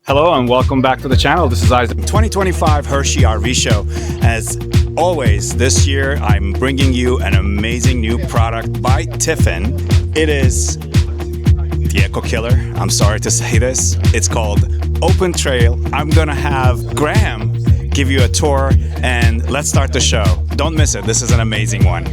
Hello and welcome back to the channel. This is Isaac. 2025 Hershey RV Show. As always, this year I'm bringing you an amazing new product by Tiffin. It is the Echo Killer. I'm sorry to say this. It's called Open Trail. I'm gonna have Graham give you a tour and let's start the show. Don't miss it. This is an amazing one.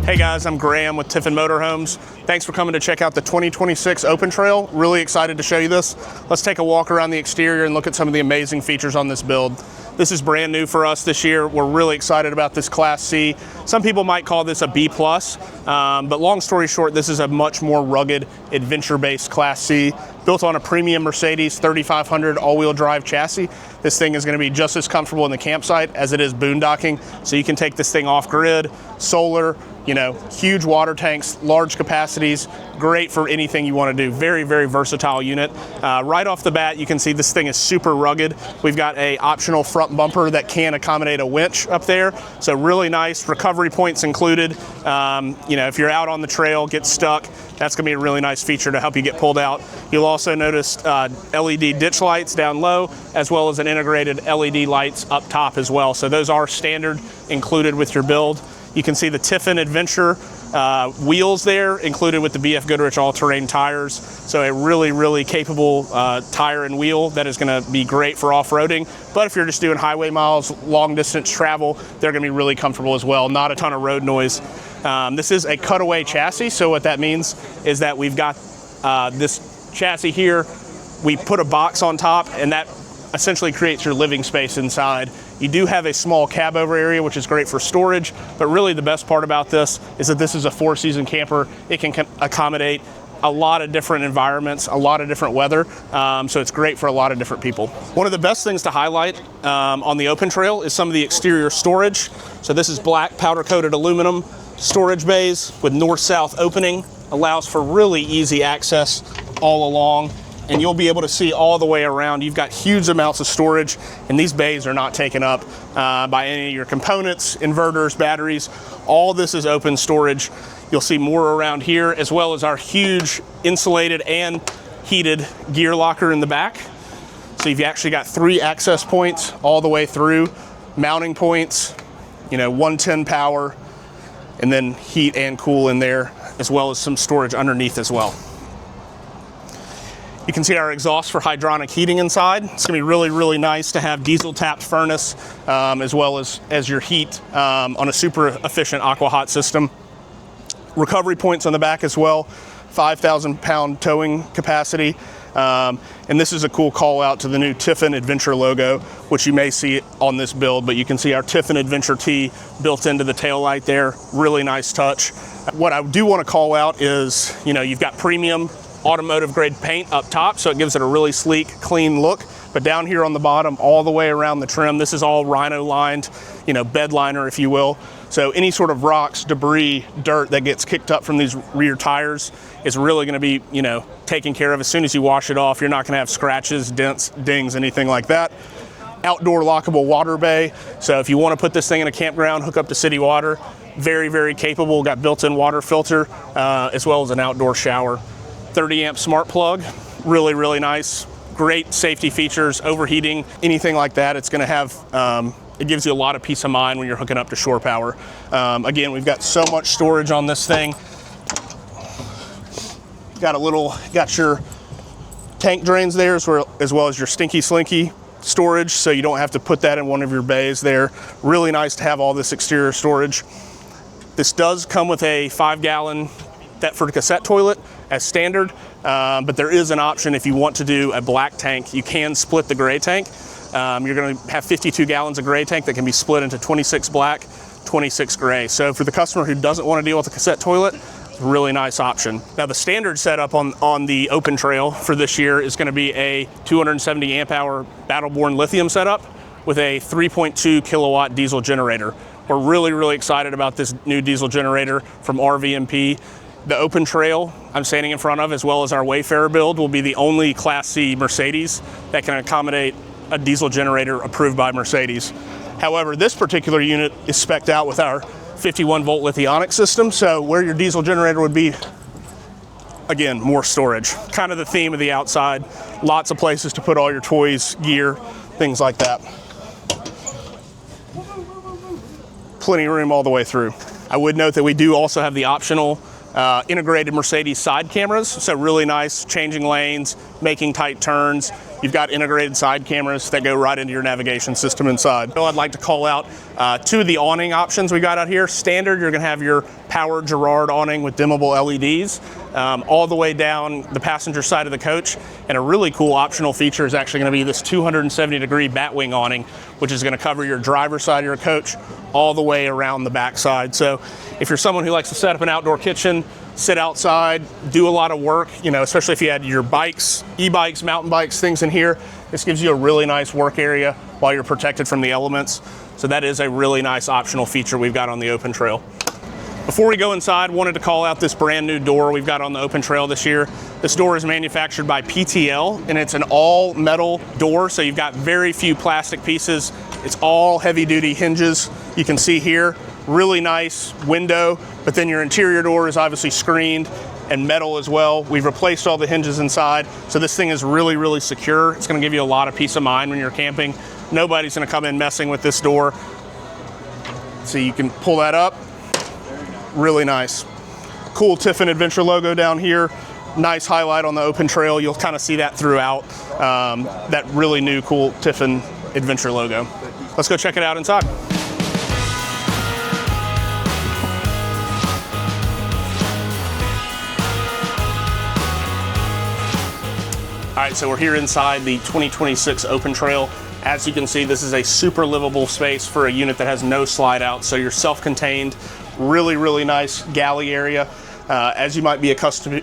Hey guys, I'm Graham with Tiffin Motorhomes. Thanks for coming to check out the 2026 Open Trail. Really excited to show you this. Let's take a walk around the exterior and look at some of the amazing features on this build. This is brand new for us this year. We're really excited about this Class C. Some people might call this a B+, but long story short, this is a much more rugged, adventure-based Class C, built on a premium Mercedes 3500 all-wheel drive chassis. This thing is gonna be just as comfortable in the campsite as it is boondocking, so you can take this thing off-grid, solar, huge water tanks, large capacities, great for anything you want to do. Very, very versatile unit. Right off the bat, you can see this thing is super rugged. We've got a optional front bumper that can accommodate a winch up there. So really nice recovery points included. If you're out on the trail, get stuck, that's gonna be a really nice feature to help you get pulled out. You'll also notice LED ditch lights down low, as well as an integrated LED lights up top as well. So those are standard included with your build. You can see the Tiffin Adventure wheels there, included with the BF Goodrich all-terrain tires. So a really, really capable tire and wheel that is gonna be great for off-roading. But if you're just doing highway miles, long distance travel, they're gonna be really comfortable as well. Not a ton of road noise. This is a cutaway chassis. So what that means is that we've got this chassis here. We put a box on top and that essentially creates your living space inside. You do have a small cab over area, which is great for storage, but really the best part about this is that this is a 4-season camper. It can accommodate a lot of different environments, a lot of different weather, so it's great for a lot of different people. One of the best things to highlight on the Open Trail is some of the exterior storage. So this is black powder-coated aluminum storage bays with north-south opening, allows for really easy access all along. And you'll be able to see all the way around. You've got huge amounts of storage, and these bays are not taken up by any of your components, inverters, batteries. All this is open storage. You'll see more around here, as well as our huge insulated and heated gear locker in the back. So you've actually got 3 access points all the way through, mounting points, 110 power, and then heat and cool in there, as well as some storage underneath as well. You can see our exhaust for hydronic heating inside. It's gonna be really, really nice to have diesel tapped furnace, as well as your heat on a super efficient aqua hot system. Recovery points on the back as well, 5,000 pound towing capacity. And this is a cool call out to the new Tiffin Adventure logo, which you may see on this build, but you can see our Tiffin Adventure T built into the taillight there. Really nice touch. What I do want to call out is, you've got premium automotive grade paint up top, so it gives it a really sleek, clean look. But down here on the bottom, all the way around the trim, this is all rhino lined, bed liner, if you will. So any sort of rocks, debris, dirt that gets kicked up from these rear tires is really gonna be, taken care of. As soon as you wash it off, you're not gonna have scratches, dents, dings, anything like that. Outdoor lockable water bay. So if you wanna put this thing in a campground, hook up to city water, very, very capable. Got built-in water filter, as well as an outdoor shower. 30 amp smart plug, really, really nice. Great safety features, overheating, anything like that. It's gonna have, it gives you a lot of peace of mind when you're hooking up to shore power. Again, we've got so much storage on this thing. Got your tank drains there as well as your stinky slinky storage, so you don't have to put that in one of your bays there. Really nice to have all this exterior storage. This does come with a 5-gallon Thetford cassette toilet as standard, but there is an option if you want to do a black tank. You can split the gray tank. You're going to have 52 gallons of gray tank that can be split into 26 black, 26 gray. So for the customer who doesn't want to deal with a cassette toilet, it's a really nice option. Now the standard setup on the Open Trail for this year is going to be a 270 amp hour Battleborn lithium setup with a 3.2 kilowatt diesel generator. We're really, really excited about this new diesel generator from RVMP. The Open Trail I'm standing in front of, as well as our Wayfarer build, will be the only Class C Mercedes that can accommodate a diesel generator approved by Mercedes. However, this particular unit is spec'd out with our 51 volt lithionic system. So where your diesel generator would be Again, more storage. Kind of the theme of the outside. Lots of places to put all your toys, gear, things like that. Plenty of room all the way through. I would note that we do also have the optional integrated Mercedes side cameras. So really nice, changing lanes, making tight turns. You've got integrated side cameras that go right into your navigation system inside. So I'd like to call out two of the awning options we got out here. Standard, you're gonna have your powered Girard awning with dimmable LEDs all the way down the passenger side of the coach. And a really cool optional feature is actually gonna be this 270-degree batwing awning, which is gonna cover your driver's side of your coach all the way around the backside. So if you're someone who likes to set up an outdoor kitchen, sit outside, do a lot of work, you know, especially if you had your bikes, e-bikes, mountain bikes, things in here, this gives you a really nice work area while you're protected from the elements. So that is a really nice optional feature we've got on the Open Trail. Before we go inside, wanted to call out this brand new door we've got on the Open Trail this year. This door is manufactured by PTL, and it's an all metal door, so you've got very few plastic pieces. It's all heavy duty hinges. You can see here, really nice window, but then your interior door is obviously screened and metal as well. We've replaced all the hinges inside, so this thing is really, really secure. It's gonna give you a lot of peace of mind when you're camping. Nobody's gonna come in messing with this door. So you can pull that up, really nice. Cool Tiffin Adventure logo down here. Nice highlight on the Open Trail. You'll kind of see that throughout, that really new cool Tiffin Adventure logo. Let's go check it out inside. All right, so we're here inside the 2026 Open Trail. As you can see, this is a super livable space for a unit that has no slide out. So you're self-contained, really, really nice galley area. As you might be accustomed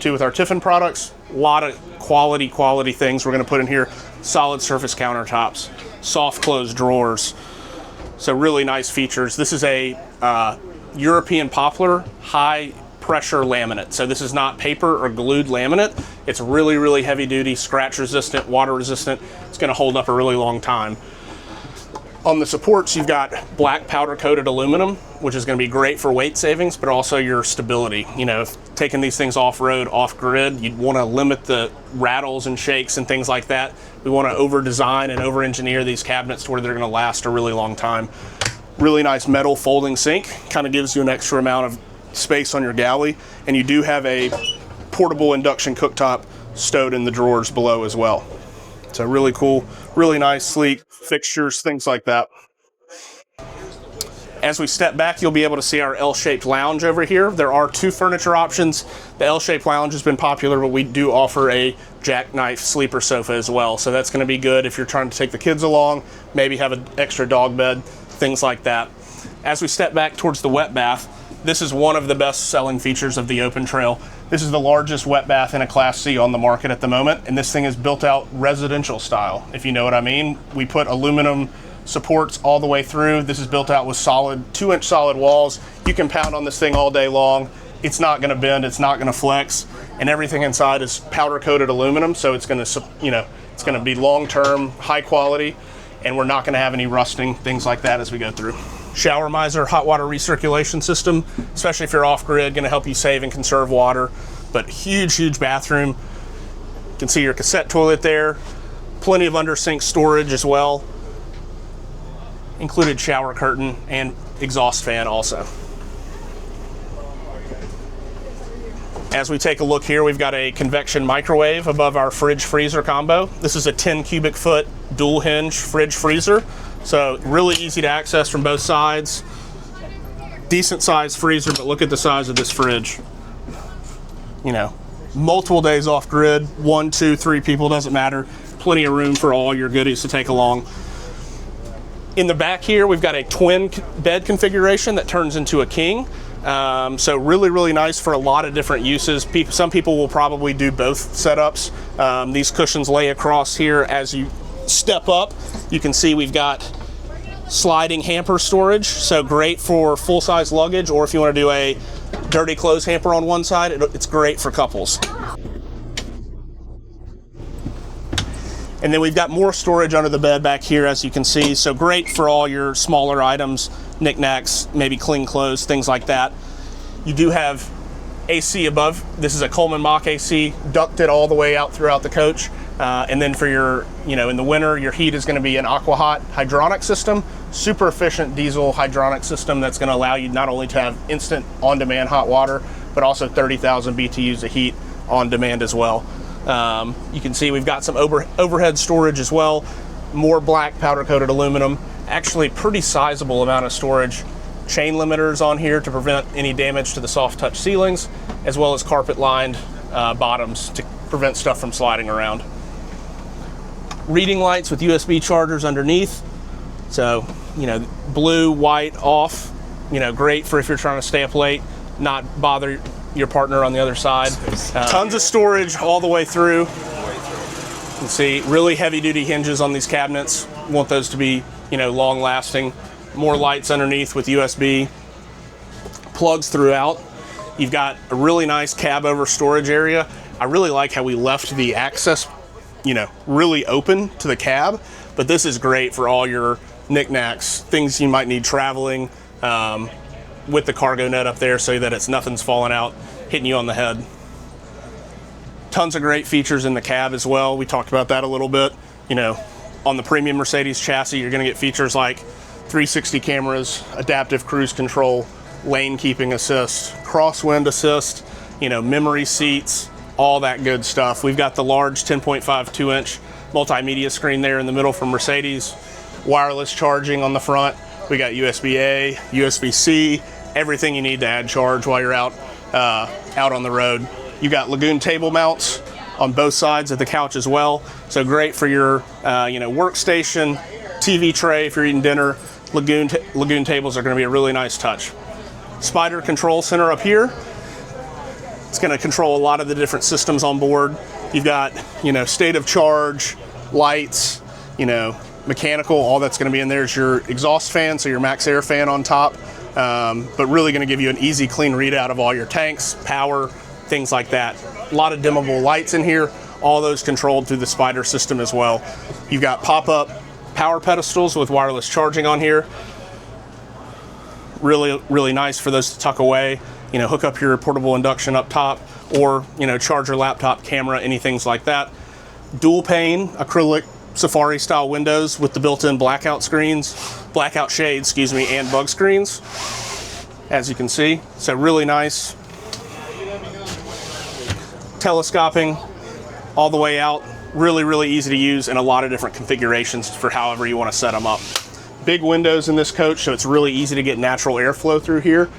to with our Tiffin products, a lot of quality things we're gonna put in here. Solid surface countertops, soft close drawers. So really nice features. This is a European poplar high pressure laminate. So this is not paper or glued laminate. It's really, really heavy duty, scratch resistant, water resistant. It's gonna hold up a really long time. On the supports, you've got black powder coated aluminum, which is gonna be great for weight savings, but also your stability. You know, if taking these things off-road, off-grid, you'd wanna limit the rattles and shakes and things like that. We wanna over-design and over-engineer these cabinets to where they're gonna last a really long time. Really nice metal folding sink, kind of gives you an extra amount of space on your galley, and you do have a portable induction cooktop stowed in the drawers below as well. So really cool, really nice, sleek fixtures, things like that. As we step back, you'll be able to see our L-shaped lounge over here. There are two furniture options. The L-shaped lounge has been popular, but we do offer a jackknife sleeper sofa as well. So that's gonna be good if you're trying to take the kids along, maybe have an extra dog bed, things like that. As we step back towards the wet bath, this is one of the best selling features of the Open Trail. This is the largest wet bath in a Class C on the market at the moment, and this thing is built out residential style, if you know what I mean. We put aluminum supports all the way through. This is built out with solid 2-inch solid walls. You can pound on this thing all day long. It's not gonna bend, it's not gonna flex, and everything inside is powder coated aluminum, so it's gonna, you know, it's gonna be long-term, high quality, and we're not gonna have any rusting, things like that as we go through. Shower miser hot water recirculation system, especially if you're off-grid, gonna help you save and conserve water. But huge bathroom. You can see your cassette toilet there. Plenty of under sink storage as well. Included shower curtain and exhaust fan also. As we take a look here, we've got a convection microwave above our fridge freezer combo. This is a 10 cubic foot dual hinge fridge freezer. So really easy to access from both sides. Decent sized freezer, but look at the size of this fridge. You know, multiple days off grid, 1, 2, 3 people, doesn't matter. Plenty of room for all your goodies to take along. In the back here, we've got a twin bed configuration that turns into a king. So really nice for a lot of different uses. Some people will probably do both setups. These cushions lay across here. As you step up, you can see we've got sliding hamper storage, so great for full-size luggage, or if you want to do a dirty clothes hamper on one side, it's great for couples. And then we've got more storage under the bed back here, as you can see, so great for all your smaller items, knickknacks, maybe clean clothes, things like that. You do have AC above. This is a Coleman Mach AC, ducted all the way out throughout the coach. And then for your, in the winter, your heat is going to be an AquaHot hydronic system, super efficient diesel hydronic system that's going to allow you not only to have instant on-demand hot water, but also 30,000 BTUs of heat on demand as well. You can see we've got some overhead storage as well, more black powder-coated aluminum, actually pretty sizable amount of storage. Chain limiters on here to prevent any damage to the soft touch ceilings, as well as carpet-lined bottoms to prevent stuff from sliding around. Reading lights with USB chargers underneath. So, blue, white, off, great for if you're trying to stay up late, not bother your partner on the other side. Tons of storage all the way through. You can see really heavy duty hinges on these cabinets. Want those to be, long lasting. More lights underneath with USB plugs throughout. You've got a really nice cab over storage area. I really like how we left the access, really open to the cab, but this is great for all your knickknacks, things you might need traveling, with the cargo net up there so that nothing's falling out, hitting you on the head. Tons of great features in the cab as well. We talked about that a little bit. On the premium Mercedes chassis, you're gonna get features like 360 cameras, adaptive cruise control, lane keeping assist, crosswind assist, memory seats, all that good stuff. We've got the large 10.5 2-inch multimedia screen there in the middle from Mercedes, wireless charging on the front. We got USB-A, USB-C, everything you need to add charge while you're out on the road. You got Lagoon table mounts on both sides of the couch as well. So great for your workstation, TV tray if you're eating dinner. Lagoon tables are going to be a really nice touch. Spider control center up here. It's going to control a lot of the different systems on board. You've got, state of charge, lights, mechanical, all that's going to be in there is your exhaust fan, so your max air fan on top, but really going to give you an easy, clean readout of all your tanks, power, things like that. A lot of dimmable lights in here, all those controlled through the Spider system as well. You've got pop-up power pedestals with wireless charging on here. Really, really nice for those to tuck away. Hook up your portable induction up top, or charge your laptop, camera, anything like that. Dual pane acrylic Safari style windows with the built-in blackout shades, and bug screens, as you can see. So really nice. Telescoping all the way out. Really, really easy to use, and a lot of different configurations for however you want to set them up. Big windows in this coach, so it's really easy to get natural airflow through here.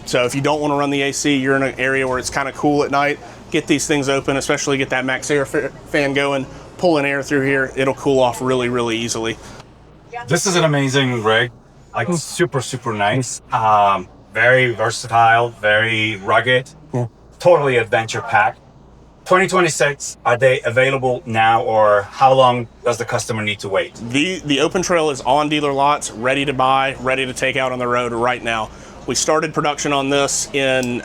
So if you don't want to run the AC, you're in an area where it's kind of cool at night, get these things open, especially get that max air fan going, pulling air through here, it'll cool off really, really easily. This is an amazing rig, like super, super nice. Very versatile, very rugged, totally adventure packed. 2026, are they available now, or how long does the customer need to wait? The Open Trail is on dealer lots, ready to buy, ready to take out on the road right now. We started production on this in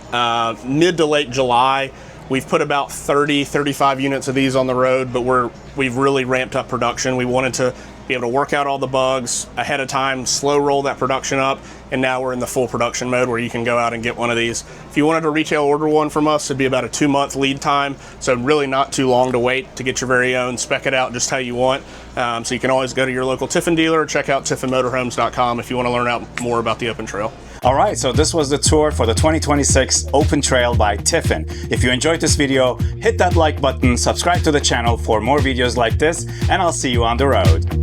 mid to late July. We've put about 30, 35 units of these on the road, but we've really ramped up production. We wanted to be able to work out all the bugs ahead of time, slow roll that production up, and now we're in the full production mode where you can go out and get one of these. If you wanted to retail order one from us, it'd be about a 2-month lead time, so really not too long to wait to get your very own, spec it out just how you want. So you can always go to your local Tiffin dealer or check out tiffinmotorhomes.com if you want to learn out more about the Open Trail. All right, so this was the tour for the 2026 Open Trail by Tiffin. If you enjoyed this video, hit that like button, subscribe to the channel for more videos like this, and I'll see you on the road.